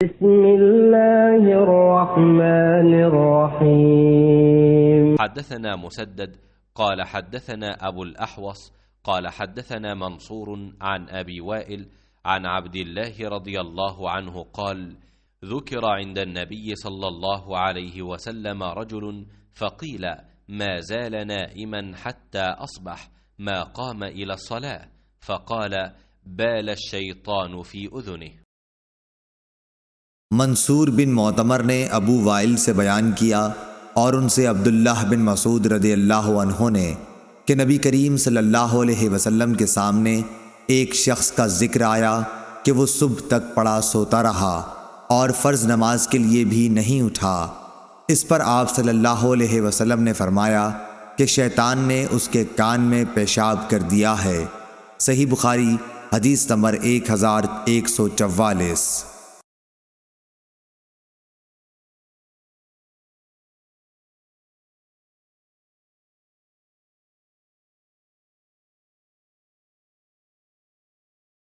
بسم الله الرحمن الرحيم. حدثنا مسدد قال حدثنا أبو الأحوص قال حدثنا منصور عن أبي وائل عن عبد الله رضي الله عنه قال: ذكر عند النبي صلى الله عليه وسلم رجل فقيل: ما زال نائما حتى أصبح ما قام إلى الصلاة، فقال: بال الشيطان في أذنه. منصور بن معتمر نے ابو وائل سے بیان کیا اور ان سے عبداللہ بن مسعود رضی اللہ عنہ نے کہ نبی کریم صلی اللہ علیہ وسلم کے سامنے ایک شخص کا ذکر آیا کہ وہ صبح تک پڑا سوتا رہا اور فرض نماز کے لیے بھی نہیں اٹھا۔ اس پر آپ صلی اللہ علیہ وسلم نے فرمایا کہ شیطان نے اس کے کان میں پیشاب کر دیا ہے۔ صحیح بخاری حدیث نمبر 1144۔